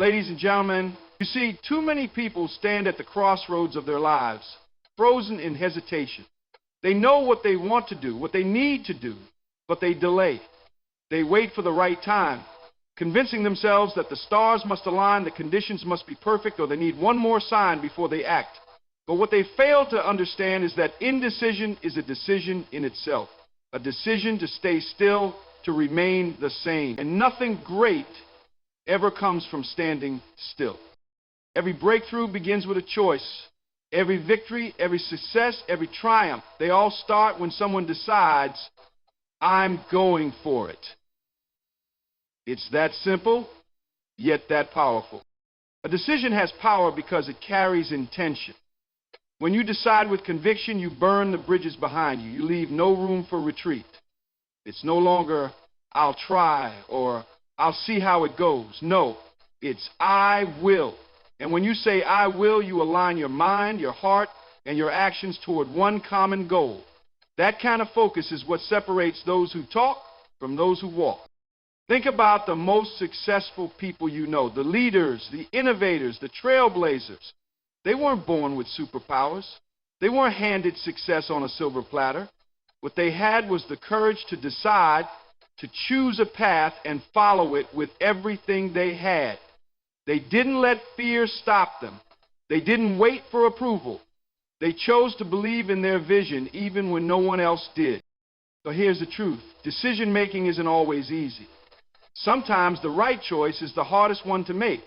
Ladies and gentlemen, you see, too many people stand at the crossroads of their lives, frozen in hesitation. They know what they want to do, what they need to do, but they delay. They wait for the right time, convincing themselves that the stars must align, the conditions must be perfect, or they need one more sign before they act. But what they fail to understand is that indecision is a decision in itself, a decision to stay still, to remain the same. And nothing great ever comes from standing still. Every breakthrough begins with a choice. Every victory, every success, every triumph, they all start when someone decides, I'm going for it. It's that simple, yet that powerful. A decision has power because it carries intention. When you decide with conviction, you burn the bridges behind you. You leave no room for retreat. It's no longer, I'll try, or I'll see how it goes. No, it's I will. And when you say I will, you align your mind, your heart, and your actions toward one common goal. That kind of focus is what separates those who talk from those who walk. Think about the most successful people you know, the leaders, the innovators, the trailblazers. They weren't born with superpowers. They weren't handed success on a silver platter. What they had was the courage to decide, to choose a path and follow it with everything they had. They didn't let fear stop them. They didn't wait for approval. They chose to believe in their vision even when no one else did. So here's the truth. Decision-making isn't always easy. Sometimes the right choice is the hardest one to make.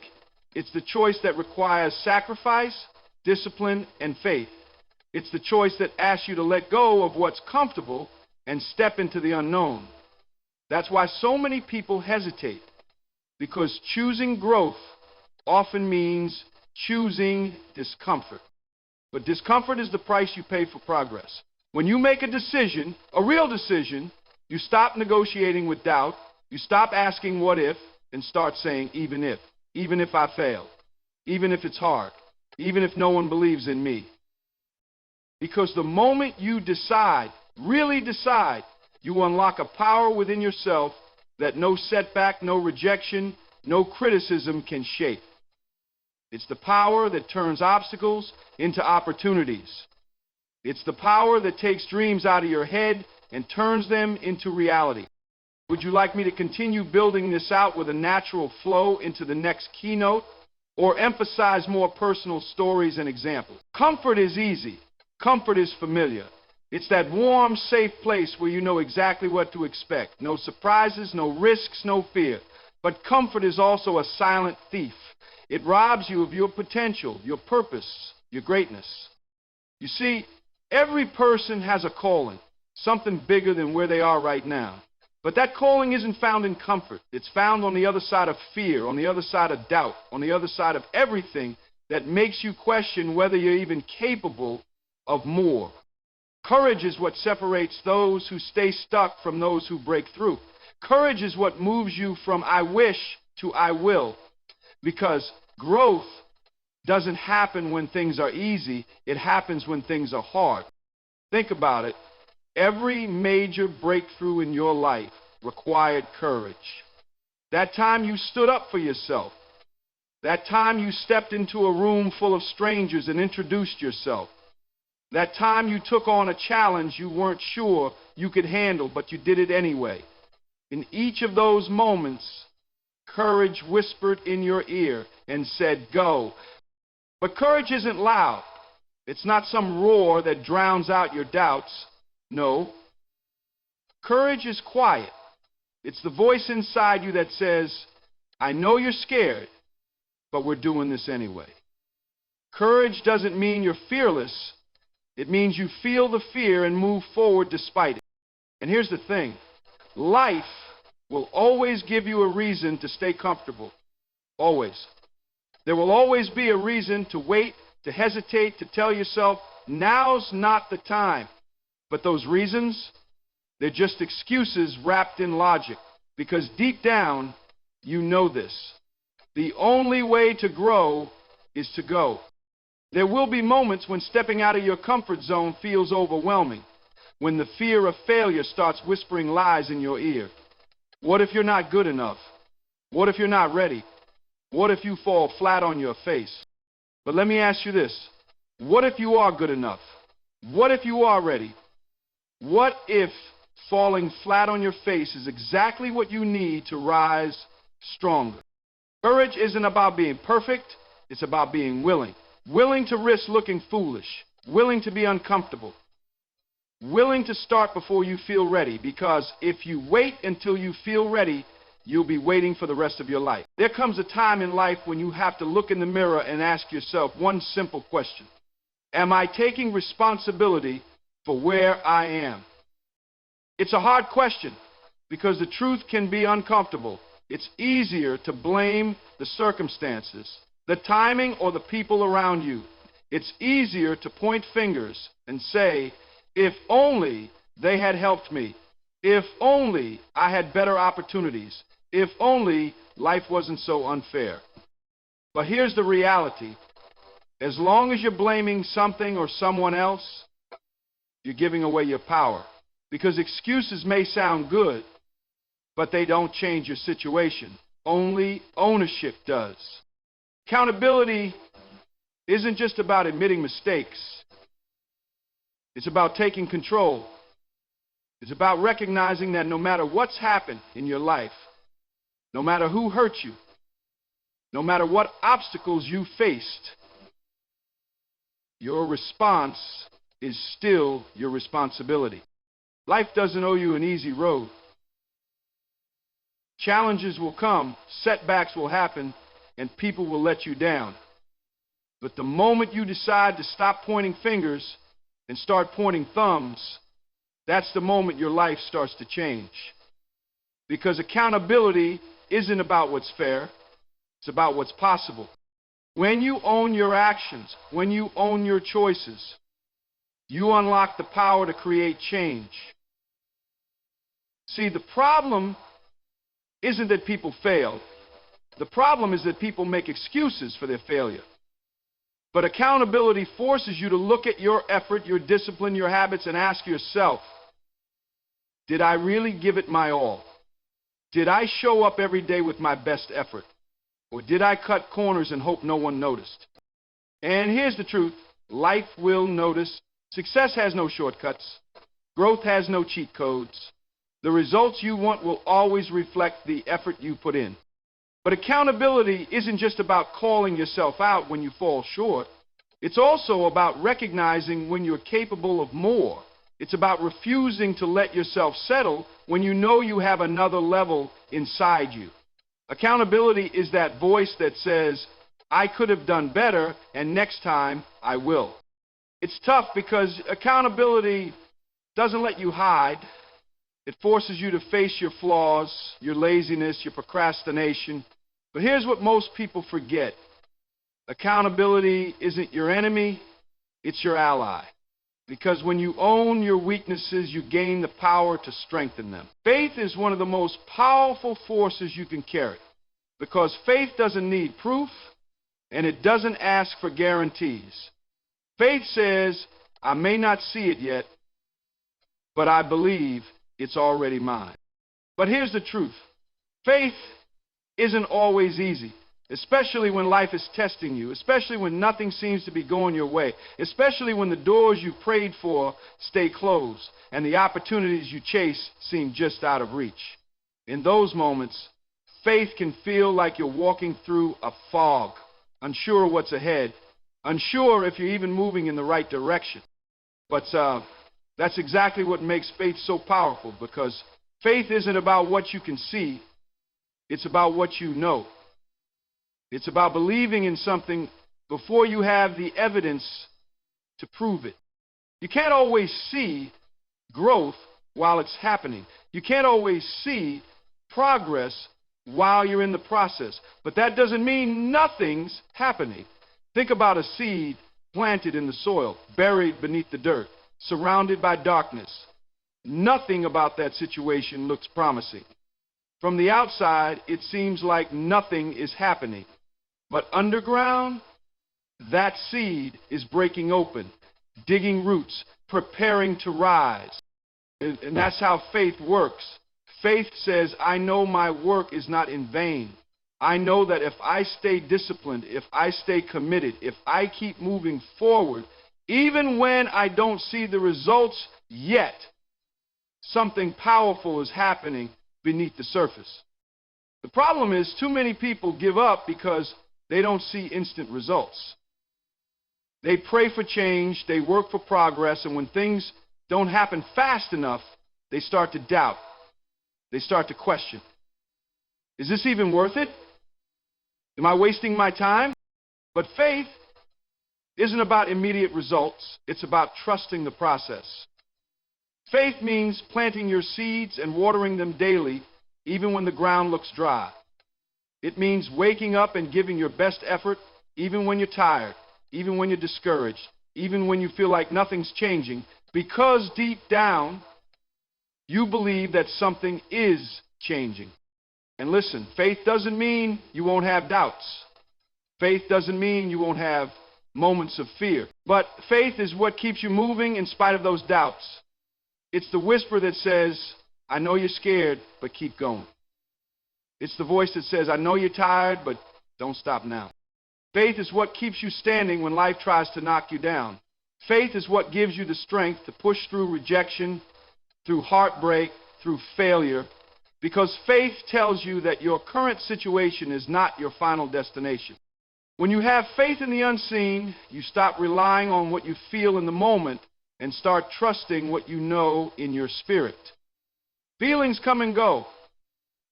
It's the choice that requires sacrifice, discipline, and faith. It's the choice that asks you to let go of what's comfortable and step into the unknown. That's why so many people hesitate, because choosing growth often means choosing discomfort. But discomfort is the price you pay for progress. When you make a decision, a real decision, you stop negotiating with doubt, you stop asking what if, and start saying even if I fail, even if it's hard, even if no one believes in me. Because the moment you decide, really decide, you unlock a power within yourself that no setback, no rejection, no criticism can shake. It's the power that turns obstacles into opportunities. It's the power that takes dreams out of your head and turns them into reality. Would you like me to continue building this out with a natural flow into the next keynote, or emphasize more personal stories and examples? Comfort is easy. Comfort is familiar. It's that warm, safe place where you know exactly what to expect. No surprises, no risks, no fear. But comfort is also a silent thief. It robs you of your potential, your purpose, your greatness. You see, every person has a calling, something bigger than where they are right now. But that calling isn't found in comfort. It's found on the other side of fear, on the other side of doubt, on the other side of everything that makes you question whether you're even capable of more. Courage is what separates those who stay stuck from those who break through. Courage is what moves you from I wish to I will. Because growth doesn't happen when things are easy. It happens when things are hard. Think about it. Every major breakthrough in your life required courage. That time you stood up for yourself. That time you stepped into a room full of strangers and introduced yourself. That time you took on a challenge you weren't sure you could handle, but you did it anyway. In each of those moments, courage whispered in your ear and said, go. But courage isn't loud. It's not some roar that drowns out your doubts. No. Courage is quiet. It's the voice inside you that says, I know you're scared, but we're doing this anyway. Courage doesn't mean you're fearless. It means you feel the fear and move forward despite it. And here's the thing. Life will always give you a reason to stay comfortable. Always. There will always be a reason to wait, to hesitate, to tell yourself, now's not the time. But those reasons, they're just excuses wrapped in logic. Because deep down, you know this. The only way to grow is to go. There will be moments when stepping out of your comfort zone feels overwhelming, when the fear of failure starts whispering lies in your ear. What if you're not good enough? What if you're not ready? What if you fall flat on your face? But let me ask you this. What if you are good enough? What if you are ready? What if falling flat on your face is exactly what you need to rise stronger? Courage isn't about being perfect. It's about being willing. Willing to risk looking foolish. Willing to be uncomfortable. Willing to start before you feel ready, because if you wait until you feel ready, you'll be waiting for the rest of your life. There comes a time in life when you have to look in the mirror and ask yourself one simple question. Am I taking responsibility for where I am? It's a hard question because the truth can be uncomfortable. It's easier to blame the circumstances, the timing, or the people around you. It's easier to point fingers and say, if only they had helped me. If only I had better opportunities. If only life wasn't so unfair. But here's the reality. As long as you're blaming something or someone else, you're giving away your power. Because excuses may sound good, but they don't change your situation. Only ownership does. Accountability isn't just about admitting mistakes. It's about taking control. It's about recognizing that no matter what's happened in your life, no matter who hurt you, no matter what obstacles you faced, your response is still your responsibility. Life doesn't owe you an easy road. Challenges will come, setbacks will happen, and people will let you down. But the moment you decide to stop pointing fingers and start pointing thumbs, that's the moment your life starts to change. Because accountability isn't about what's fair, it's about what's possible. When you own your actions, when you own your choices, you unlock the power to create change. See, the problem isn't that people fail. The problem is that people make excuses for their failure. But accountability forces you to look at your effort, your discipline, your habits, and ask yourself, did I really give it my all? Did I show up every day with my best effort? Or did I cut corners and hope no one noticed? And here's the truth. Life will notice. Success has no shortcuts. Growth has no cheat codes. The results you want will always reflect the effort you put in. But accountability isn't just about calling yourself out when you fall short. It's also about recognizing when you're capable of more. It's about refusing to let yourself settle when you know you have another level inside you. Accountability is that voice that says, I could have done better, and next time I will. It's tough because accountability doesn't let you hide. It forces you to face your flaws, your laziness, your procrastination. But here's what most people forget. Accountability isn't your enemy, it's your ally. Because when you own your weaknesses, you gain the power to strengthen them. Faith is one of the most powerful forces you can carry. Because faith doesn't need proof, and it doesn't ask for guarantees. Faith says, I may not see it yet, but I believe it's already mine. But here's the truth. Faith isn't always easy, especially when life is testing you, especially when nothing seems to be going your way, especially when the doors you prayed for stay closed and the opportunities you chase seem just out of reach. In those moments, faith can feel like you're walking through a fog, unsure what's ahead, unsure if you're even moving in the right direction. But that's exactly what makes faith so powerful, because faith isn't about what you can see, it's about what you know. It's about believing in something before you have the evidence to prove it. You can't always see growth while it's happening. You can't always see progress while you're in the process. But that doesn't mean nothing's happening. Think about a seed planted in the soil, buried beneath the dirt, surrounded by darkness. Nothing about that situation looks promising. From the outside, it seems like nothing is happening. But underground, that seed is breaking open, digging roots, preparing to rise. And that's how faith works. Faith says, I know my work is not in vain. I know that if I stay disciplined, if I stay committed, if I keep moving forward, even when I don't see the results yet, something powerful is happening beneath the surface. The problem is too many people give up because they don't see instant results. They pray for change, they work for progress, and when things don't happen fast enough, they start to doubt. They start to question. Is this even worth it? Am I wasting my time? But faith isn't about immediate results. It's about trusting the process. Faith means planting your seeds and watering them daily, even when the ground looks dry. It means waking up and giving your best effort, even when you're tired, even when you're discouraged, even when you feel like nothing's changing, because deep down, you believe that something is changing. And listen, faith doesn't mean you won't have doubts. Faith doesn't mean you won't have moments of fear. But faith is what keeps you moving in spite of those doubts. It's the whisper that says, I know you're scared, but keep going. It's the voice that says, I know you're tired, but don't stop now. Faith is what keeps you standing when life tries to knock you down. Faith is what gives you the strength to push through rejection, through heartbreak, through failure, because faith tells you that your current situation is not your final destination. When you have faith in the unseen, you stop relying on what you feel in the moment and start trusting what you know in your spirit. Feelings come and go.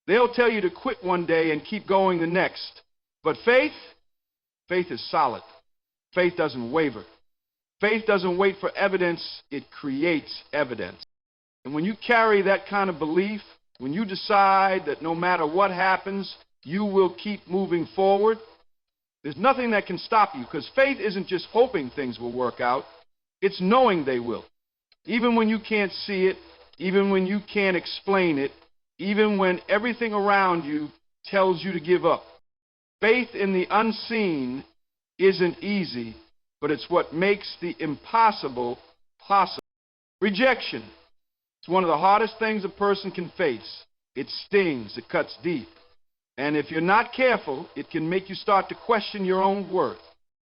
They'll tell you to quit one day and keep going the next. But faith is solid. Faith doesn't waver. Faith doesn't wait for evidence, it creates evidence. And when you carry that kind of belief, when you decide that no matter what happens, you will keep moving forward, there's nothing that can stop you, because faith isn't just hoping things will work out, it's knowing they will. Even when you can't see it, even when you can't explain it, even when everything around you tells you to give up. Faith in the unseen isn't easy, but it's what makes the impossible possible. Rejection. It's one of the hardest things a person can face. It stings, it cuts deep. And if you're not careful, it can make you start to question your own worth.